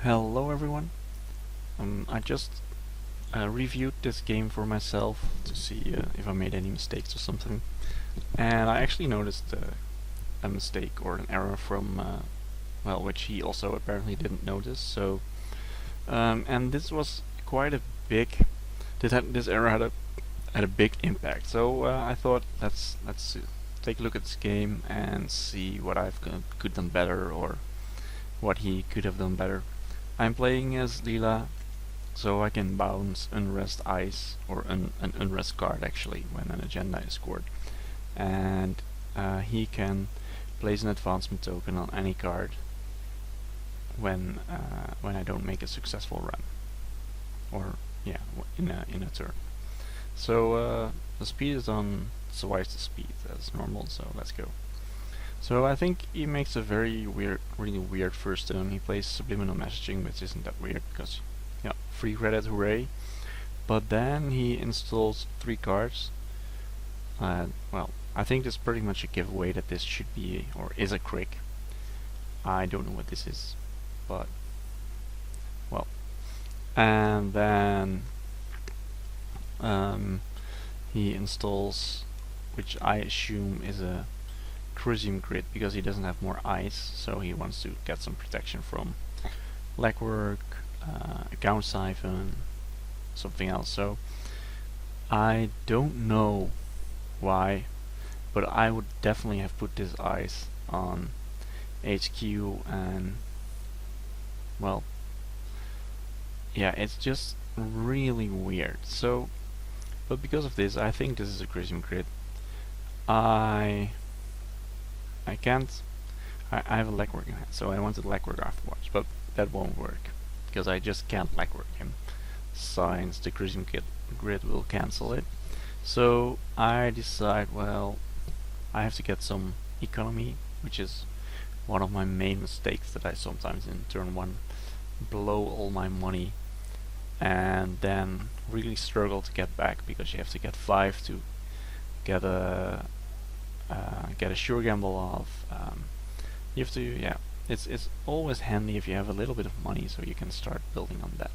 Hello everyone. I just reviewed this game for myself to see if I made any mistakes or something, and I actually noticed a mistake or an error from well, which he also apparently didn't notice. And this was quite a big. This error had a big impact. So I thought let's take a look at this game and see what could done better or what he could have done better. I'm playing as Leela, so I can bounce unrest ice or an unrest card actually when an agenda is scored, and he can place an advancement token on any card when I don't make a successful run, or yeah, in a turn. So the speed is on twice the speed as normal. So let's go. So I think he makes a really weird first turn. He plays subliminal messaging, which isn't that weird because, yeah, free credit, hooray. But then he installs 3 cards. Well, I think that's pretty much a giveaway that this should be or is a crick. I don't know what this is, but well. And then he installs, which I assume is a Crucium Grid because he doesn't have more ice, so he wants to get some protection from legwork, account siphon, something else. So I don't know why, but I would definitely have put this ice on HQ, and well, yeah, it's just really weird. So, but because of this, I think this is a Crucium Grid. I can't. I have a legwork in hand, so I wanted legwork afterwards, but that won't work because I just can't legwork him, since the Crucium Grid will cancel it. So I decide, well, I have to get some economy, which is one of my main mistakes that I sometimes in turn 1 blow all my money and then really struggle to get back because you have to get 5 to get a sure gamble off. You have to, yeah, it's always handy if you have a little bit of money so you can start building on that.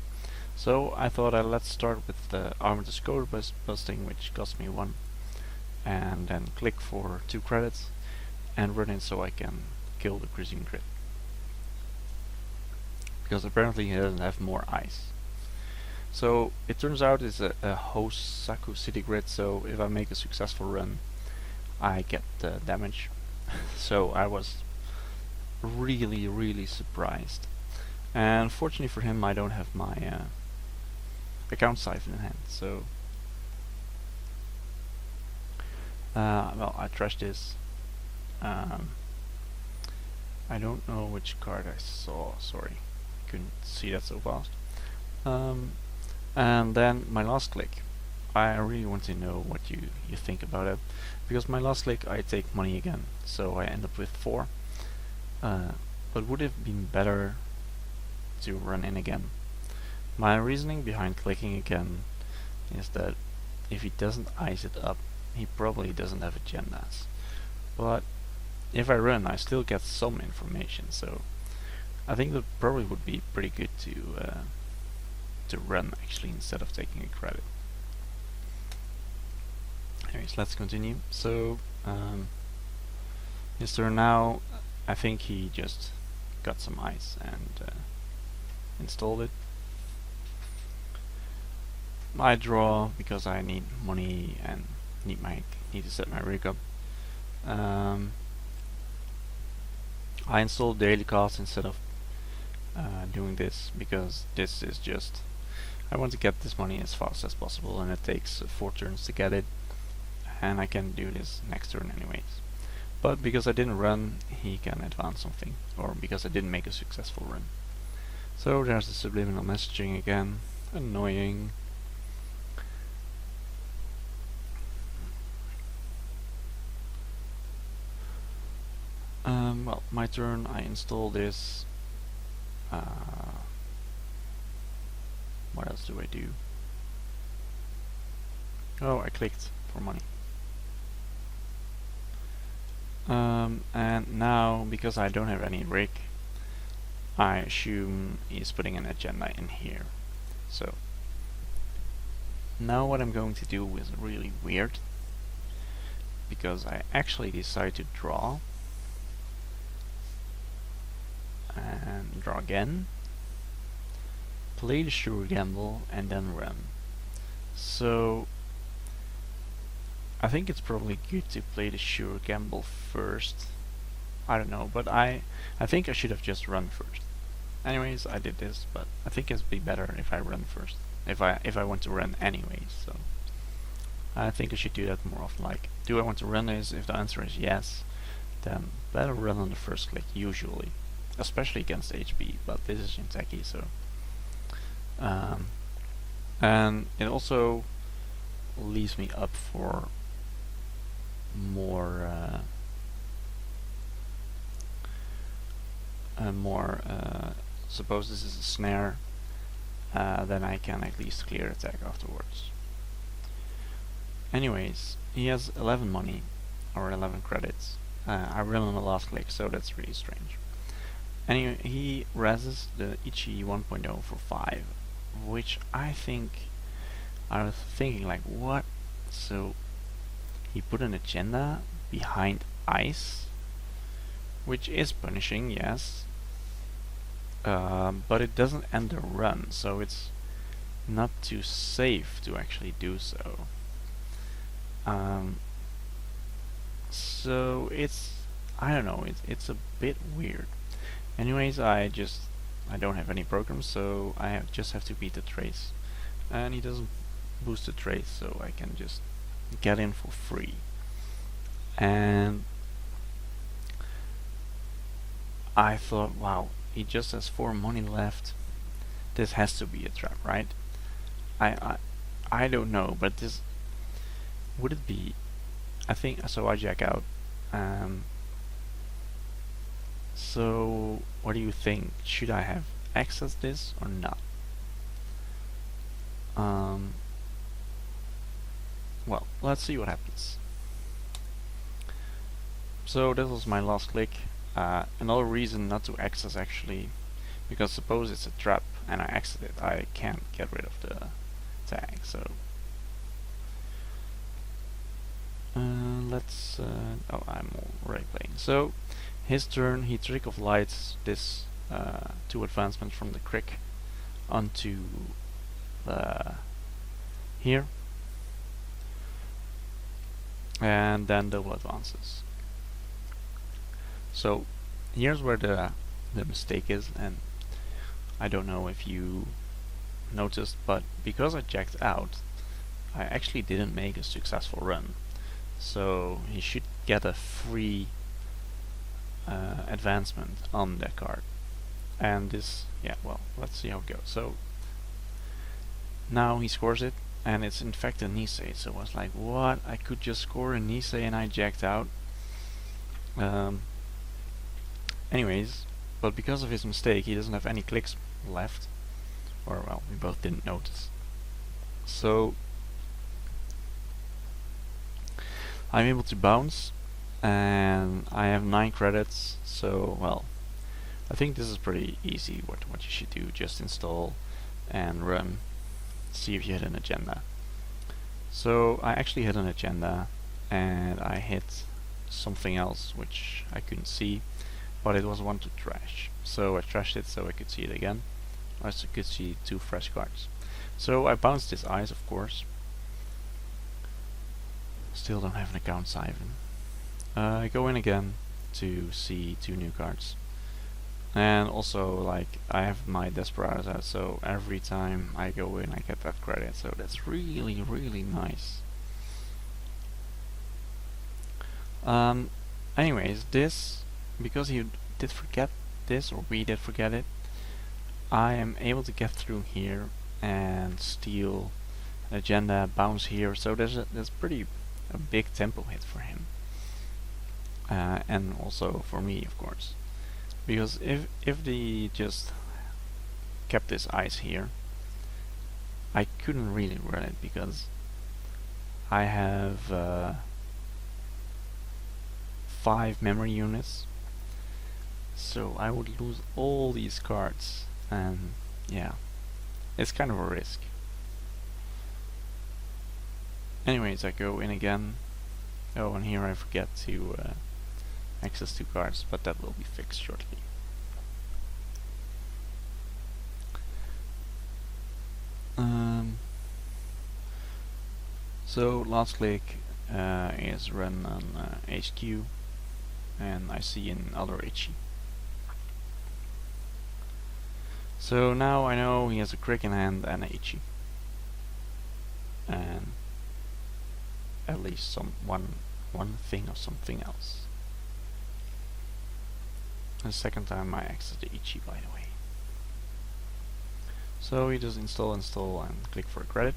So I thought let's start with the armor discover busting, which cost me 1, and then click for 2 credits and run it so I can kill the Crucium Grid, because apparently he doesn't have more ice. So it turns out it's a Hosaku City Grid, so if I make a successful run I get the damage. So I was really surprised. And fortunately for him, I don't have my account siphon in hand. So well, I trashed this. I don't know which card I saw. Sorry, couldn't see that so fast. And then my last click. I really want to know what you think about it, because my last click I take money again, so I end up with 4. But would it have been better to run in again? My reasoning behind clicking again is that if he doesn't ice it up, he probably doesn't have agendas. But if I run, I still get some information, so I think that probably would be pretty good to run actually instead of taking a credit. Anyways, let's continue. So, his turn now. I think he just got some ice and installed it. I draw because I need money and need to set my rig up. I installed daily cost instead of doing this because this is just, I want to get this money as fast as possible, and it takes 4 turns to get it, and I can do this next turn anyways. But because I didn't run, he can advance something, or because I didn't make a successful run. So there's the subliminal messaging again, annoying. Well, my turn, I install this. What else do I do? Oh, I clicked for money. And now, because I don't have any rig, I assume he's putting an agenda in here. So now what I'm going to do is really weird, because I actually decide to draw and draw again, play the sure gamble, and then run. So I think it's probably good to play the sure gamble first. I don't know, but I think I should have just run first. Anyways, I did this, but I think it'd be better if I run first. If I want to run anyways, so I think I should do that more often. Like, do I want to run this? If the answer is yes, then better run on the first click usually, especially against HB. But this is Shinteki, so and it also leaves me up for more suppose this is a snare, then I can at least clear attack afterwards. Anyways, he has 11 money, or 11 credits. I run on the last click, so that's really strange. Anyway, he reses the Ichi 1.0 for 5, which I was thinking like, what? So he put an agenda behind ice, which is punishing, yes, but it doesn't end the run, so it's not too safe to actually do so. So I don't know, it's a bit weird. Anyways, I don't have any programs, so I just have to beat the trace, and he doesn't boost the trace, so I can just get in for free. And I thought, wow, he just has 4 money left. This has to be a trap, right? I don't know, but this would it be? I think so. I jack out. So what do you think? Should I have accessed this or not? Well, let's see what happens. So this was my last click. Another reason not to access actually, because suppose it's a trap and I exit it, I can't get rid of the tag. So let's oh, I'm already playing. So his turn, he Trick of Lights this 2 advancements from the crick onto here, and then double advances. So here's where the mistake is, and I don't know if you noticed, but because I jacked out, I actually didn't make a successful run. So he should get a free advancement on that card. And this, yeah, well, let's see how it goes. So now he scores it, and it's in fact a Nisei. So I was like, what? I could just score a Nisei and I jacked out. Anyways, but because of his mistake, he doesn't have any clicks left. Or, well, we both didn't notice. So I'm able to bounce, and I have 9 credits, so, well, I think this is pretty easy what you should do. Just install and run, see if you hit an agenda. So I actually hit an agenda, and I hit something else which I couldn't see, but it was one to trash. So I trashed it so I could see it again. I also could see 2 fresh cards. So I bounced this ice, of course. Still don't have an account siphon. I go in again to see 2 new cards. And also, like, I have my Desperados out, so every time I go in I get that credit, so that's really, really nice. Anyways, this, because he did forget this, or we did forget it, I am able to get through here and steal an agenda, bounce here, so there's pretty a big tempo hit for him. And also for me, of course. Because if they just kept this ice here, I couldn't really run it because I have 5 memory units. So I would lose all these cards, and yeah, it's kind of a risk. Anyways, I go in again. Oh, and here I forget to access 2 cards, but that will be fixed shortly. So last click is run on HQ, and I see another HE. So now I know he has a crick in hand and a HE, and at least one thing or something else. The second time I access the HE, by the way. So he does install and click for a credit.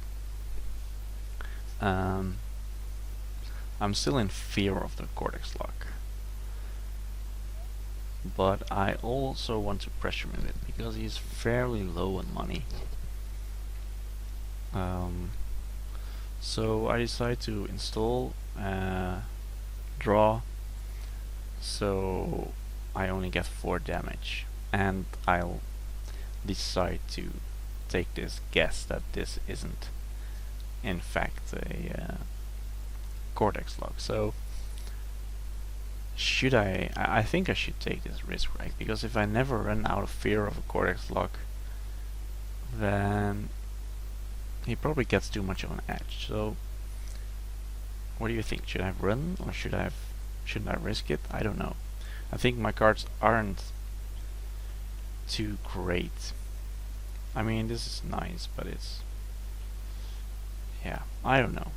I'm still in fear of the Cortex lock, but I also want to pressure him a bit because he's fairly low on money. So I decide to install, draw, so I only get 4 damage, and I'll decide to take this guess that this isn't in fact a Cortex lock. So should I think I should take this risk, right? Because if I never run out of fear of a Cortex lock, then he probably gets too much of an edge. So what do you think? Should I run, or shouldn't I risk it? I don't know. I think my cards aren't too great. I mean, this is nice, but it's, yeah, I don't know.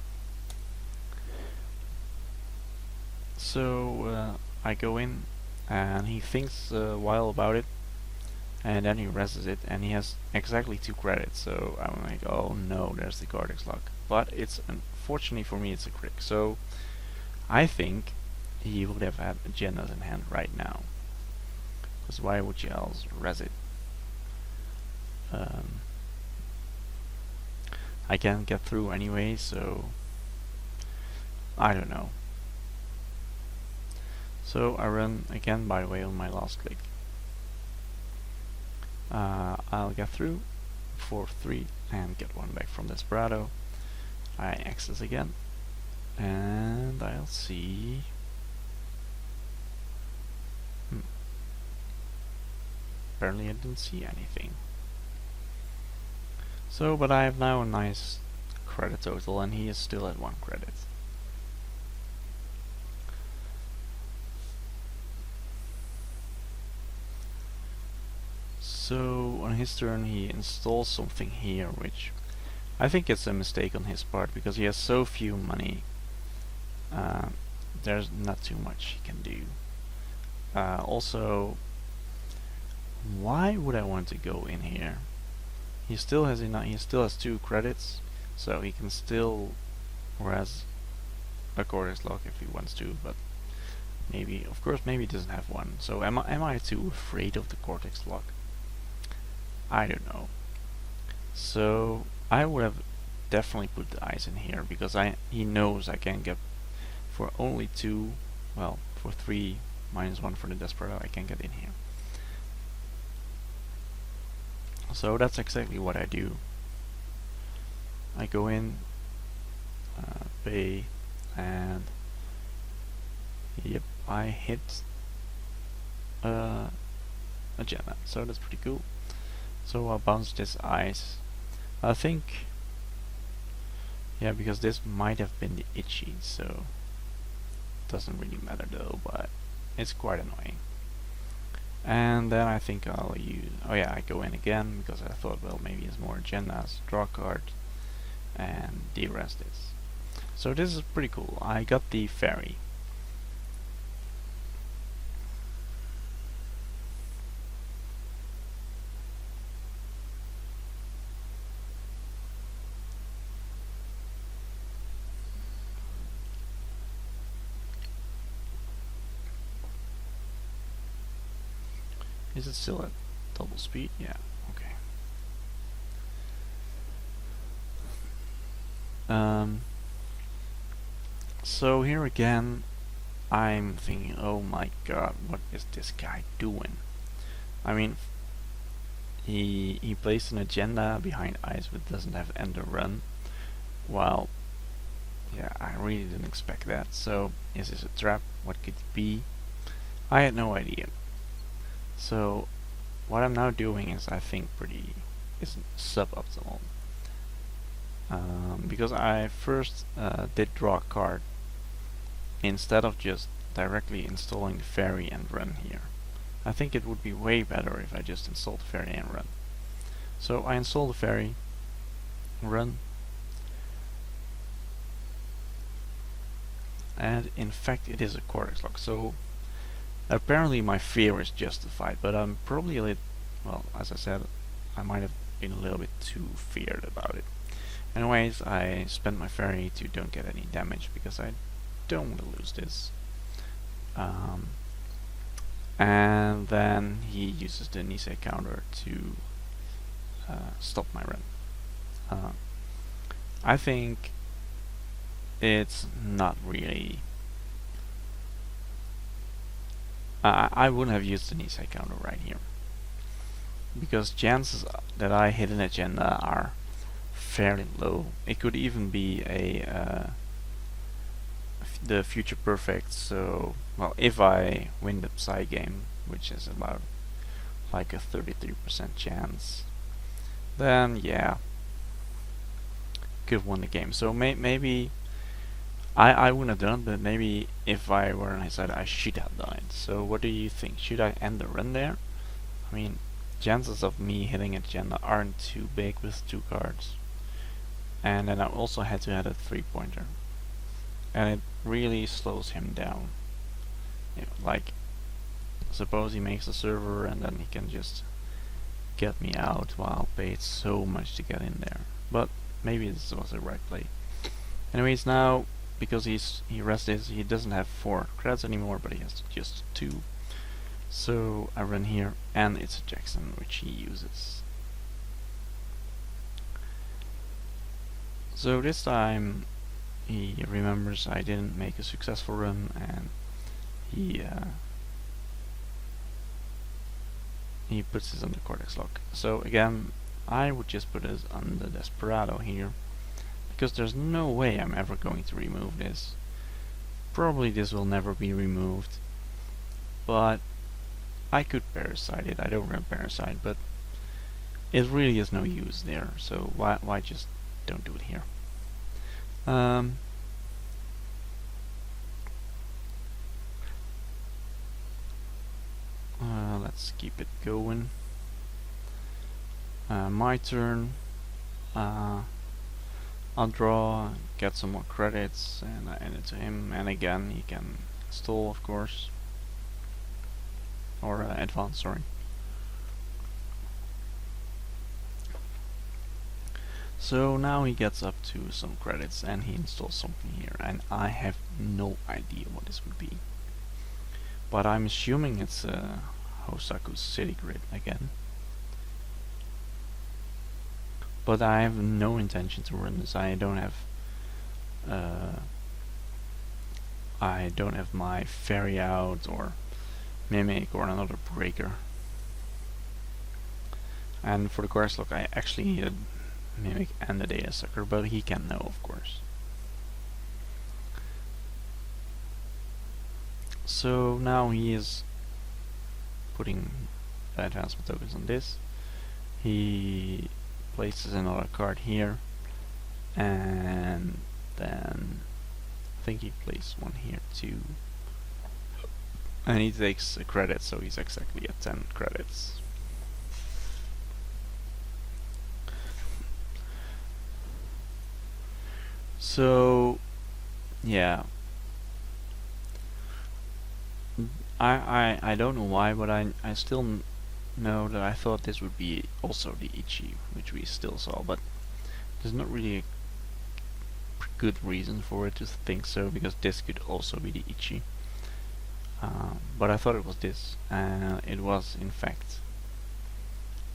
So I go in, and he thinks a while about it, and then he rests it, and he has exactly 2 credits. So I'm like, oh no, there's the Cortex lock. But it's, unfortunately for me, it's a crick. So I think he would have had agendas in hand right now, because why would you else res it? I can't get through anyway, so I don't know. So I run again, by the way, on my last click. I'll get through for 3 and get 1 back from Desperado. I access again, and I'll see. Apparently I didn't see anything. So, but I have now a nice credit total, and he is still at 1 credit. So on his turn he installs something here, which I think it's a mistake on his part, because he has so few money. There's not too much he can do. Also, why would I want to go in here? He still has enough. He still has 2 credits, so he can still res a Cortex lock if he wants to. But maybe, of course, maybe he doesn't have one. So am I too afraid of the Cortex lock? I don't know. So I would have definitely put the ice in here, because he knows I can get for only 2. Well, for 3 minus 1 for the Desperado, I can get in here. So that's exactly what I do. I go in, pay, and yep, I hit agenda. So that's pretty cool. So I'll bounce this ice. I think, yeah, because this might have been the itchy, so doesn't really matter though, but it's quite annoying. And then I think I'll use, oh yeah, I go in again, because I thought, well, maybe it's more agendas, draw a card, and de-rest this. So this is pretty cool. I got the fairy. Is it still at double speed? Yeah, okay. So here again, I'm thinking, oh my god, what is this guy doing? I mean, he placed an agenda behind ice but doesn't have end or run. Well, yeah, I really didn't expect that. So, is this a trap? What could it be? I had no idea. So, what I'm now doing is, I think, is suboptimal. Because I first did draw a card instead of just directly installing the ferry and run here. I think it would be way better if I just installed the ferry and run. So I install the ferry, run, and in fact it is a cortex lock. So apparently my fear is justified, but I'm probably a little, well, as I said, I might have been a little bit too feared about it. Anyways, I spent my ferry to don't get any damage because I don't want to lose this. And then he uses the Nisei counter to stop my run. I think it's not really... I wouldn't have used the Nisei counter right here, because chances that I hit an agenda are fairly low. It could even be a the future perfect, so, well, if I win the Psy game, which is about like a 33% chance, then yeah, could have won the game. So maybe I wouldn't have done it, but maybe if I were on his side, I should have done it. So what do you think? Should I end the run there? I mean, chances of me hitting a agenda aren't too big with 2 cards. And then I also had to add a 3-pointer. And it really slows him down. You know, like, suppose he makes a server and then he can just get me out while I paid so much to get in there. But maybe this was the right play. Anyways, now, because he rested, he doesn't have 4 credits anymore, but he has just 2. So I run here, and it's a Jackson, which he uses. So this time he remembers I didn't make a successful run, and he puts this on the Cortex lock. So again, I would just put this on the Desperado here, because there's no way I'm ever going to remove this. Probably this will never be removed, but I could Parasite it. I don't run Parasite, but it really is no use there, so why just don't do it here. Let's keep it going. My turn. I'll draw, get some more credits, and I end it to him. And again, he can stall, of course, or advance. Sorry. So now he gets up to some credits and he installs something here, and I have no idea what this would be. But I'm assuming it's Hosaku's City Grid again. But I have no intention to run this. I don't have my Ferry out or Mimic or another breaker. And for the Cortex lock, I actually needed Mimic and the Data Sucker, but he can know, of course. So now he is putting advancement tokens on this. He places another card here, and then I think he placed one here too. And he takes a credit, so he's exactly at 10 credits. So, yeah. I don't know why, but I still know that I thought this would be also the Ichi, which we still saw, but there's not really a good reason for it to think so, because this could also be the Ichi. But I thought it was this, and it was in fact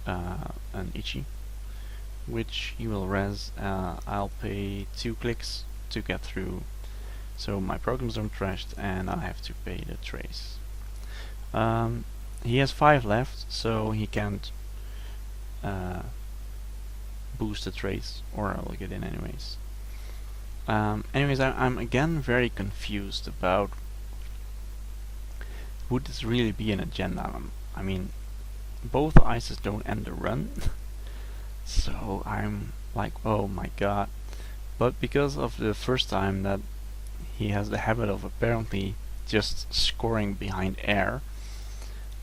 an Ichi, which he will res. I'll pay 2 clicks to get through So my programs are trashed and I have to pay the trace. He has 5 left, so he can't boost the trace, or I'll get in anyways. Anyways, I'm again very confused about would this really be an agenda. I mean, both ISIS don't end the run, so I'm like, oh my god. But because of the first time that he has the habit of apparently just scoring behind air,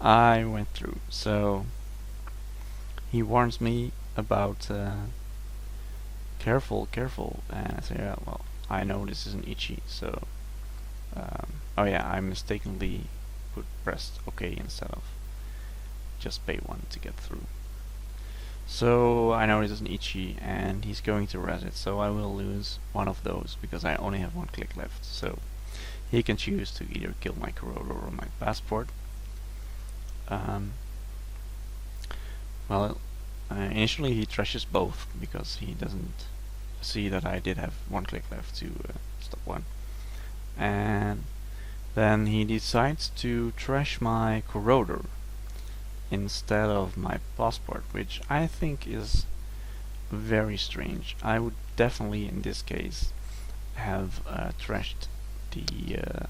I went through. So he warns me about careful, careful, and I say, yeah, well, I know this is an Ichi, so oh yeah, I mistakenly pressed OK instead of just pay 1 to get through. So I know this is an Ichi and he's going to res it, so I will lose one of those because I only have 1 click left. So he can choose to either kill my corroder or my passport. Well, initially he trashes both because he doesn't see that I did have 1 click left to stop 1. And then he decides to trash my corroder instead of my passport, which I think is very strange. I would definitely in this case have trashed the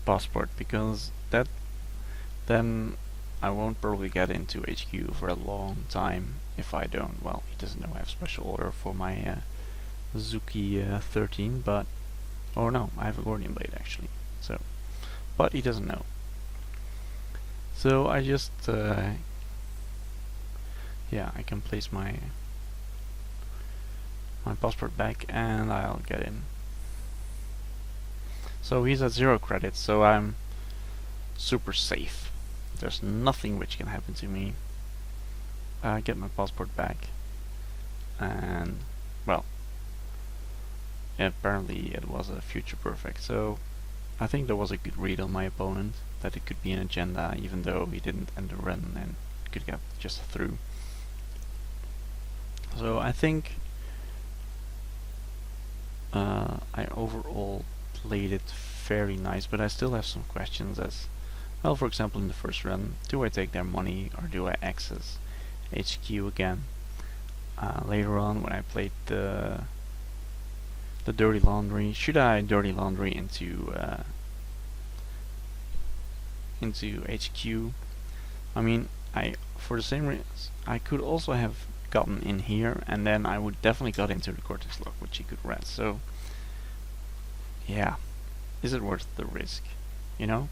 passport, because that then I won't probably get into HQ for a long time if I don't. Well, he doesn't know I have special order for my Zuki 13, but oh no, I have a Gordian Blade actually. So, but he doesn't know. So I just yeah, I can place my passport back and I'll get in. So he's at 0 credits, so I'm super safe. There's nothing which can happen to me. Get my passport back, and well, apparently it was a future perfect, so I think there was a good read on my opponent that it could be an agenda, even though he didn't end the run and could get just through. So I think I overall played it very nice, but I still have some questions as well. For example, in the first run, do I take their money or do I access HQ again? Later on, when I played the dirty laundry, should I dirty laundry into HQ? I mean, for the same reason, I could also have gotten in here, and then I would definitely got into the Cortex lock, which he could res. So, yeah, is it worth the risk? You know.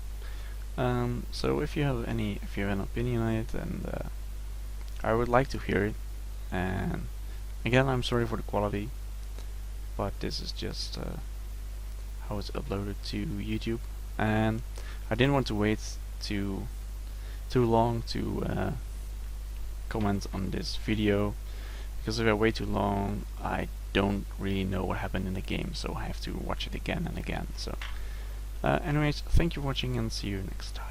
So if you have an opinion on it, and I would like to hear it. And again, I'm sorry for the quality, but this is just how it's uploaded to YouTube, and I didn't want to wait too long to comment on this video, because if I wait too long, I don't really know what happened in the game, so I have to watch it again and again. So anyways, thank you for watching and see you next time.